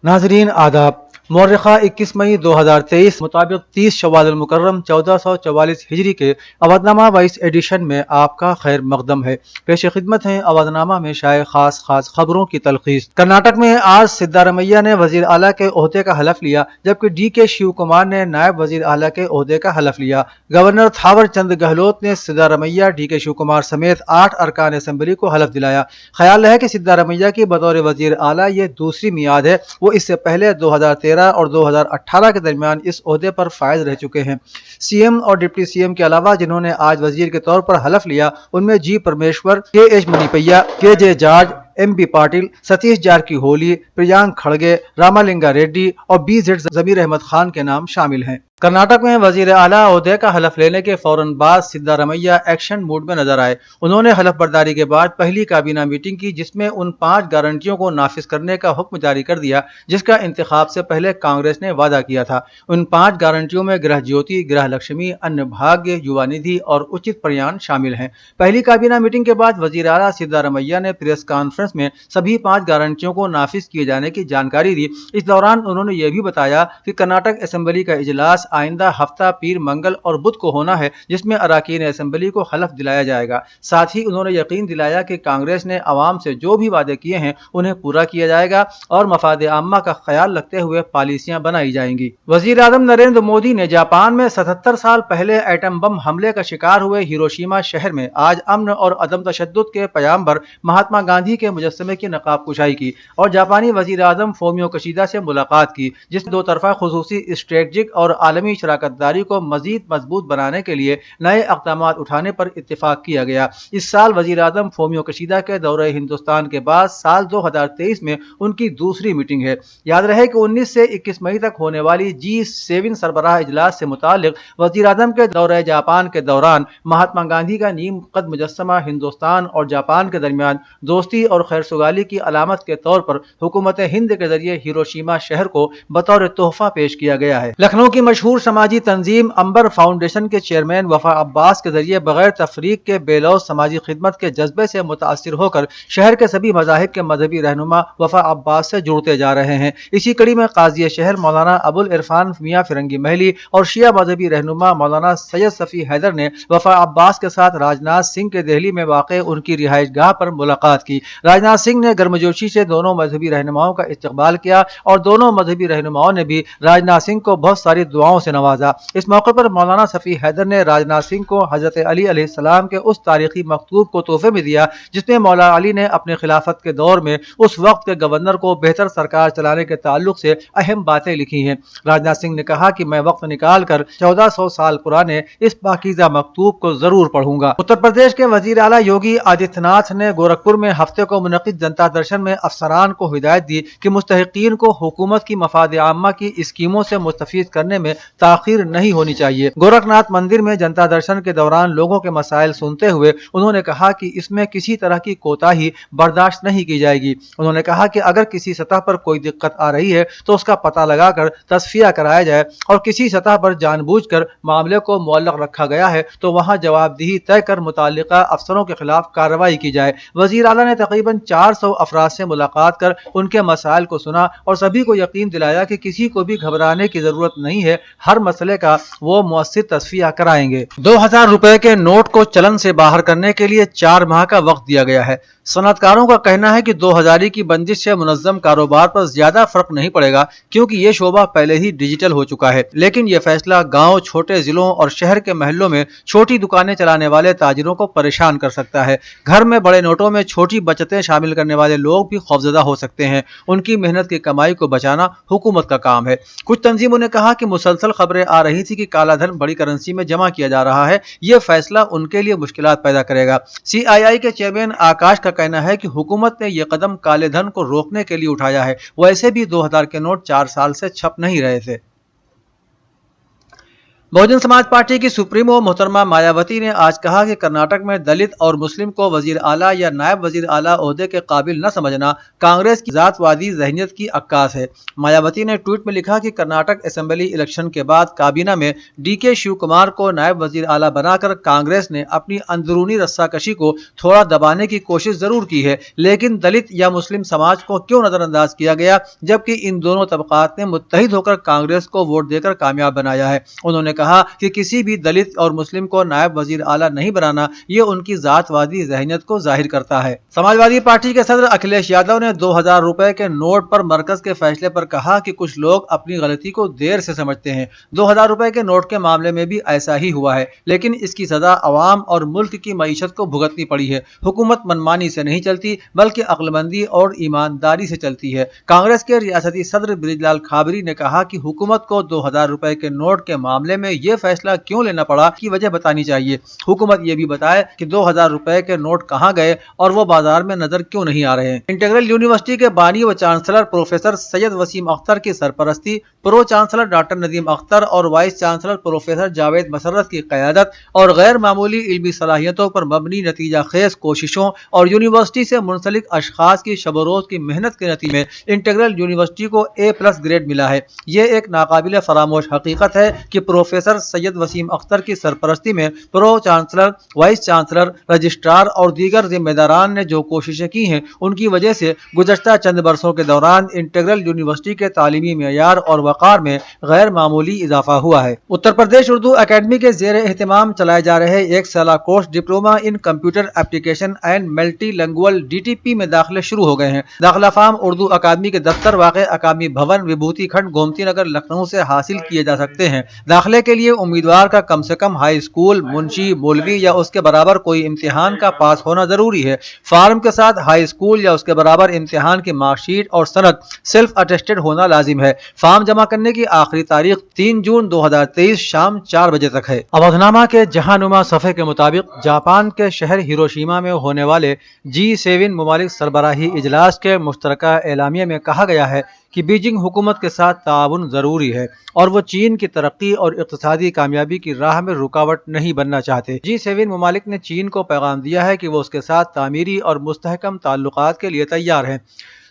नाजरीन आदाब। मौर्रखा 21 मई 2023 मुताबिक 30 शव्वाल मुकर्रम 1444 हिजरी के अवधनामा वाइस एडिशन में आपका खैर मकदम है। पेश खिदमत है अवधनामा में शाये खास खबरों की तलखीस। कर्नाटक में आज सिद्धारमैया ने वजीर आला के ओहदे का हलफ लिया, जबकि DK शिव कुमार ने नायब वजीर आला के ओहदे का हलफ लिया। गवर्नर थावर चंद गहलोत ने सिद्धारमैया, DK शिव कुमार समेत 8 अरकान असम्बली को हलफ दिलाया। ख्याल है कि सिद्धारमैया की बतौर वजीर आला ये दूसरी मियाद है। वो इससे पहले 2013 और 2018 के दरमियान इस ओहदे पर फायज रह चुके हैं। CM और डिप्टी CM के अलावा जिन्होंने आज वजीर के तौर पर हलफ लिया, उनमें G परमेश्वर, KH मणिपैया, KJ George, MP Patil, Satish Jarkiholi, Priyank खड़गे, रामालिंगा रेड्डी और BZ जमीर अहमद खान के नाम शामिल हैं। कर्नाटक में वजीर आला ओहदे का हलफ लेने के फौरन बाद सिद्धारमैया एक्शन मूड में नजर आए। उन्होंने हलफ बर्दारी के बाद पहली काबीना मीटिंग की, जिसमें उन 5 गारंटियों को नाफिज करने का हुक्म जारी कर दिया जिसका इंतखाब से पहले कांग्रेस ने वादा किया था। उन 5 गारंटियों में गृह ज्योति, गृह लक्ष्मी, अन्न भाग्य, युवा निधि और उचित प्रयाण शामिल हैं। पहली काबीना मीटिंग के बाद वजीर आला सिद्धारमैया ने प्रेस कॉन्फ्रेंस में सभी 5 गारंटियों को नाफिज किए जाने की जानकारी दी। इस दौरान उन्होंने यह भी बताया कि कर्नाटक असेंबली का इजलास आइंदा हफ्ता पीर, मंगल और बुध को होना है, जिसमें अराकीन असेंबली को हलफ दिलाया जाएगा। साथ ही उन्होंने यकीन दिलाया कि कांग्रेस ने अवाम से जो भी वादे किए हैं उन्हें पूरा किया जाएगा और मफाद आम्मा का ख्याल रखते हुए पॉलिसियां बनाई जाएंगी। वजीर आजम नरेंद्र मोदी ने जापान में 77 साल पहले एटम बम हमले का शिकार हुए हिरोशिमा शहर में आज अमन और अदम तशद्दुद के पैगंबर महात्मा गांधी के मुजस्समे की नकाब कुशाई की और जापानी वजीर आजम फोमियो किशिदा से मुलाकात की, जिसमें दो तरफा खुसूसी स्ट्रेटजिक और आलमी शराकतदारी को मजीद मजबूत बनाने के लिए नए इक़दाम उठाने पर इत्तेफाक किया गया। इस साल वजीर आजम फोमियो किशिदा के दौरे हिंदुस्तान के बाद साल 2023 में उनकी दूसरी मीटिंग है। याद रहे कि 19 से 21 मई तक होने वाली G7 सरबराह इजलास से मुतालिक वजीर आजम के दौरे जापान के दौरान महात्मा गांधी का नीम कद मुजस्समा हिंदुस्तान और जापान के दरमियान दोस्ती और खैरसुगाली की अलामत के तौर पर हुकूमत हिंद के जरिए हिरोशिमा शहर को बतौर तोहफा पेश किया गया है। लखनऊ की मशहूर समाजी तंजीम अंबर फाउंडेशन के चेयरमैन वफा अब्बास के जरिए बगैर तफरीक के बेलौस समाजी खिदमत के जज्बे से मुतासिर होकर शहर के सभी मज़ाहिब के मजहबी रहनुमा वफा अब्बास से जुड़ते जा रहे हैं। इसी कड़ी में काजी शहर मौलाना अबुल इरफान मियां फिरंगी महली और शिया मजहबी रहनुमा मौलाना सैयद सफ़ी हैदर ने वफा अब्बास के साथ राजनाथ सिंह के दिल्ली में वाक़े उनकी रिहाइश गाह पर मुलाकात की। राजनाथ सिंह ने गर्मजोशी से दोनों मजहबी रहनुमाओं का इस्तकबाल किया और दोनों मजहबी रहनुमाओं ने भी राजनाथ सिंह को बहुत सारी दुआओं से नवाजा। इस मौके पर मौलाना सफ़ी हैदर ने राजनाथ सिंह को हजरत अली अलैहिस्सलाम के उस तारीखी मकतूब को तोहफे में दिया जिसमें मौला अली ने अपने खिलाफत के दौर में उस वक्त के गवर्नर को बेहतर सरकार चलाने के ताल्लुक से अहम बातें लिखी हैं। राजनाथ सिंह ने कहा कि मैं वक्त निकाल कर 1400 साल पुराने इस पाकीज़ा मकतूब को जरूर पढ़ूंगा। उत्तर प्रदेश के वजीर आला योगी आदित्यनाथ ने गोरखपुर में हफ्ते को मुनक़िद जनता दर्शन में अफसरान को हिदायत दी कि मुस्तहिकीन को हुकूमत की मफाद आम्मा की स्कीमों से मुस्तफीद करने में ताखीर नहीं होनी चाहिए। गोरखनाथ मंदिर में जनता दर्शन के दौरान लोगों के मसाइल सुनते हुए उन्होंने कहा कि इसमें किसी तरह की कोताही बर्दाश्त नहीं की जाएगी। उन्होंने कहा कि अगर किसी सतह पर कोई दिक्कत आ रही है तो उसका पता लगाकर तस्फिया कराया जाए और किसी सतह पर जानबूझकर मामले को मुअल्लक रखा गया है तो वहां जवाबदेही तय कर मुताल्लिका अफसरों के खिलाफ कार्रवाई की जाए। वजीर आला ने तकरीबन 400 अफराद से मुलाकात कर उनके मसाइल को सुना और सभी को यकीन दिलाया कि किसी को भी घबराने की जरूरत नहीं है, हर मसले का वो मुअस्सिर तस्फिया कराएंगे। 2000 रुपए के नोट को चलन से बाहर करने के लिए 4 माह का वक्त दिया गया है। सनअतकारों का कहना है कि 2000 की बंदिश से मुनज़्ज़म कारोबार पर ज्यादा फर्क नहीं पड़ेगा क्योंकि ये शोबा पहले ही डिजिटल हो चुका है। लेकिन यह फैसला गांव, छोटे जिलों और शहर के महलों में छोटी दुकानें चलाने वाले ताजिरों को परेशान कर सकता है। घर में बड़े नोटों में छोटी बचतें शामिल करने वाले लोग भी खौफजदा हो सकते हैं। उनकी मेहनत की कमाई को बचाना हुकूमत का काम है। कुछ तंजीमों ने कहा कि मुसलसल खबरें आ रही थी कि काला धन बड़ी करेंसी में जमा किया जा रहा है, यह फैसला उनके लिए मुश्किलात पैदा करेगा। CII के चेयरमैन आकाश का कहना है कि हुकूमत ने यह कदम काले धन को रोकने के लिए उठाया है। वैसे भी 2000 के नोट 4 साल से छप नहीं रहे थे। बहुजन समाज पार्टी की सुप्रीमो मोहतरमा मायावती ने आज कहा कि कर्नाटक में दलित और मुस्लिम को वजीर आला या नायब वजीर आला ओहदे के काबिल न समझना कांग्रेस की जातवादी जहनीत की अक्कास है। मायावती ने ट्वीट में लिखा कि कर्नाटक असेंबली इलेक्शन के बाद काबीना में डीके शिव कुमार को नायब वजीर आला बनाकर कांग्रेस ने अपनी अंदरूनी रस्साकशी को थोड़ा दबाने की कोशिश जरूर की है, लेकिन दलित या मुस्लिम समाज को क्यों नजरअंदाज किया गया, जबकि इन दोनों तबकात ने मुत्तहिद होकर कांग्रेस को वोट देकर कामयाब बनाया है। उन्होंने कहा कि किसी भी दलित और मुस्लिम को नायब वजीर आला नहीं बनाना ये उनकी जातवादी जहनीत को जाहिर करता है। समाजवादी पार्टी के सदर अखिलेश यादव ने 2000 रुपए के नोट पर मरकज के फैसले पर कहा कि कुछ लोग अपनी गलती को देर से समझते हैं। 2000 रुपए के नोट के मामले में भी ऐसा ही हुआ है, लेकिन इसकी सजा अवाम और मुल्क की मईशत को भुगतनी पड़ी है। हुकूमत मनमानी से नहीं चलती बल्कि अक्लमंदी और ईमानदारी से चलती है। कांग्रेस के रियासती सदर ब्रिजलाल खाबरी ने कहा कि हुकूमत को 2000 रुपए के नोट के मामले में ये फैसला क्यों लेना पड़ा की वजह बतानी चाहिए। हुकूमत ये भी बताए कि 2000 रुपए के नोट कहां गए और वो बाजार में नजर क्यों नहीं आ रहे हैं। इंटीग्रल यूनिवर्सिटी के बानी व चांसलर प्रोफेसर सैयद वसीम अख्तर की सरपरस्ती, pro chancellor doctor Nadeem Akhtar और vice chancellor professor Javed Masarrat की क़यादत और गैर मामूली इल्मी सलाहियतों पर मबनी नतीजा खेज कोशिशों और यूनिवर्सिटी से मुंसलिक अशखास की शब-ओ-रोज की मेहनत के नतीजे में इंटीग्रल यूनिवर्सिटी को A+ ग्रेड मिला है। ये एक नाकाबिल फरामोश हकीकत है कि प्रोफेसर सैयद वसीम अख्तर की सरपरस्ती में pro chancellor, vice chancellor, registrar और दीगर जिम्मेदारान ने जो कोशिशें की हैं, उनकी वजह से गुज़श्ता चंद बरसों के दौरान इंटीग्रल यूनिवर्सिटी के तालीमी मेयार और वक़ार में गैर मामूली इजाफा हुआ है। उत्तर प्रदेश उर्दू अकेडमी के ज़ेर एहतमाम चलाए जा रहे एक साला course diploma in computer application and multi language DTP में दाखिले शुरू हो गए हैं। दाखिला फार्म उर्दू अकादमी के दफ्तर वाक़े अकादमी भवन, विभूति खंड, गोमती नगर, लखनऊ से हासिल किए जा सकते हैं। दाखिले के लिए उम्मीदवार का कम से कम हाई स्कूल, मुंशी, मौलवी या उसके बराबर कोई इम्तिहान का पास होना जरूरी है। फार्म के साथ हाई स्कूल या उसके बराबर इम्तिहान की मार्कशीट और सनद सेल्फ अटेस्टेड होना लाजिम है। फार्म जमा करने की आखिरी तारीख 3 जून 2023 शाम 4 बजे तक है। अवधनामा के जहानुमा सफ़े के मुताबिक जापान के शहर हिरोशिमा में होने वाले G7 ममालिक सरबराही इजलास के मुश्तरका एलामिया में कहा गया है कि बीजिंग हुकूमत के साथ ताउन ज़रूरी है और वो चीन की तरक्की और इक़्तिसादी कामयाबी की राह में रुकावट नहीं बनना चाहते। G7 ममालिक ने चीन को पैगाम दिया है कि वो उसके साथ तामीरी और मुस्तहकम ताल्लुकात के लिए तैयार हैं।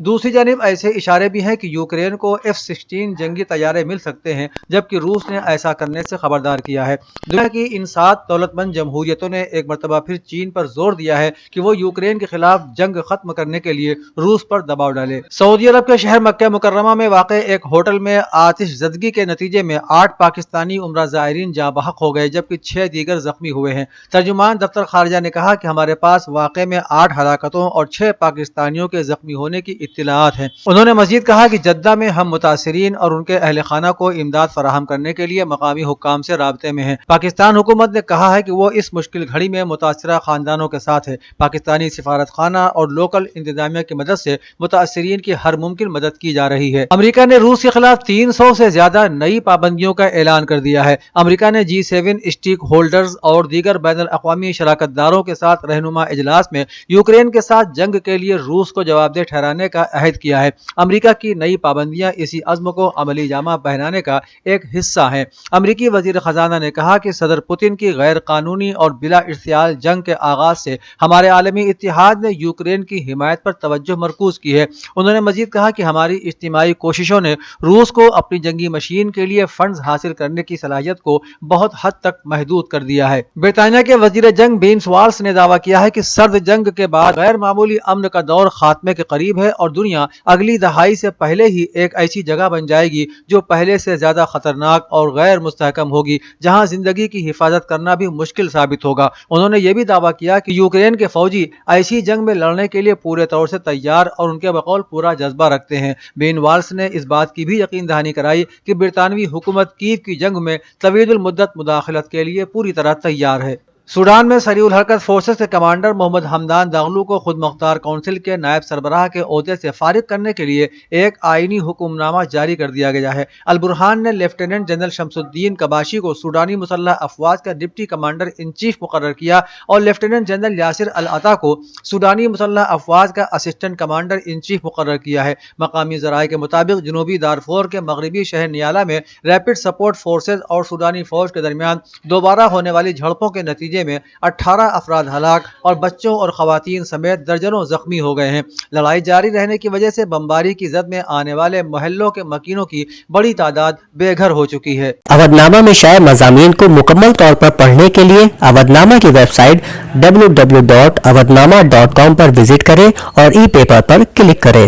दूसरी जानिब ऐसे इशारे भी हैं कि यूक्रेन को F-16 जंगी तैयारे मिल सकते हैं, जबकि रूस ने ऐसा करने से खबरदार किया है। दुनिया की इन 7 दौलतमंद जमहूरियतों ने एक मरतबा फिर चीन पर जोर दिया है कि वो यूक्रेन के खिलाफ जंग खत्म करने के लिए रूस पर दबाव डाले। सऊदी अरब के शहर मक्का मुकर्रमा में वाक़े एक होटल में आतिशज़दगी के नतीजे में 8 पाकिस्तानी उम्रा ज़ायरीन जाँ बहक हो गए, जबकि 6 दीगर जख्मी हुए हैं। तर्जुमान दफ्तर खारजा ने कहा कि हमारे पास वाक़े में 8 हलाकतों और 6 पाकिस्तानियों के जख्मी होने की इत्तिलात हैं। उन्होंने मजीद कहा कि जद्दा में हम मुतासिरीन और उनके अहल खाना को इमदाद फराहम करने के लिए मकामी हुक्काम से राब्ते में हैं। पाकिस्तान हुकूमत ने कहा है कि वो इस मुश्किल घड़ी में मुतासिरा खानदानों के साथ है। पाकिस्तानी सिफारत खाना और लोकल इंतजामिया की मदद से मुतासिरीन की हर मुमकिन मदद की जा रही है। अमरीका ने रूस के खिलाफ 300 से ज्यादा नई पाबंदियों का ऐलान कर दिया है। अमरीका ने G7 स्टेक होल्डर्स और दीगर बैनुल अक़वामी शराकतदारों के साथ रहनुमा इजलास में यूक्रेन के साथ जंग के लिए रूस को जवाबदेह ठहराने का अहद किया है। अमेरिका की नई पाबंदियां इसी अज़्म को अमली जामा पहनाने का एक हिस्सा हैं। अमेरिकी वजीर खजाना ने कहा कि सदर पुतिन की गैर कानूनी और बिला इर्तियाल जंग के आगाज से हमारे आलमी इत्तिहाद ने यूक्रेन की हिमायत पर तवज्जो मरकूज की है। उन्होंने मजीद कहा कि हमारी इज्तिमाई कोशिशों ने रूस को अपनी जंगी मशीन के लिए फंड्स हासिल करने की सलाहियत को बहुत हद तक महदूद कर दिया है। ब्रितानिया के वजीर जंग बेन्स वाल्स ने दावा किया है कि सर्द जंग के बाद गैर मामूली अमन का दौर खात्मे के करीब है और दुनिया अगली दहाई से पहले ही एक ऐसी जगह बन जाएगी जो पहले से ज्यादा खतरनाक और गैर मुस्तहकम होगी, जहां जिंदगी की हिफाजत करना भी मुश्किल साबित होगा। उन्होंने ये भी दावा किया कि यूक्रेन के फौजी ऐसी जंग में लड़ने के लिए पूरे तौर से तैयार और उनके बकौल पूरा जज्बा रखते हैं। बेन वाल्स ने इस बात की भी यकीन दहानी कराई कि ब्रितानवी हुकूमत कीव की जंग में तवीलुल मुद्दत मुदाखलत के लिए पूरी तरह तैयार है। सूडान में सरीउल हरकत फोर्सेस के कमांडर मोहम्मद हमदान दागलू को खुद मुख्तार काउंसिल के नायब सरबराह के ओहदे से फारिग करने के लिए एक आईनी हुक्मनामा जारी कर दिया गया है। अल बुरहान ने लेफ्टिनेंट जनरल शमसुद्दीन कबाशी को सूडानी मुसल्लह अफवाज का डिप्टी कमांडर इन चीफ मुकर्रर किया और लेफ्टिनेंट जनरल यासिर अल अता को सूडानी मुसल्लह अफवाज का असिस्टेंट कमांडर इन चीफ मुकर्रर किया है। मकामी ज़राए के मुताबिक जनूबी दारफोर के मगरबी शहर नियाला में रैपिड सपोर्ट फोर्सेज और सूडानी फौज के दरमियान दोबारा होने वाली झड़पों के नतीजे में 18 अफराद हलाक और बच्चों और खवातीन समेत दर्जनों जख्मी हो गए हैं। लड़ाई जारी रहने की वजह से बमबारी की जद में आने वाले मोहल्लों के मकीनों की बड़ी तादाद बेघर हो चुकी है। अवधनामा में शाये मज़ामीन को मुकम्मल तौर पर पढ़ने के लिए अवधनामा की वेबसाइट www.awadhnama.com पर विजिट करें और ई पेपर पर क्लिक करें।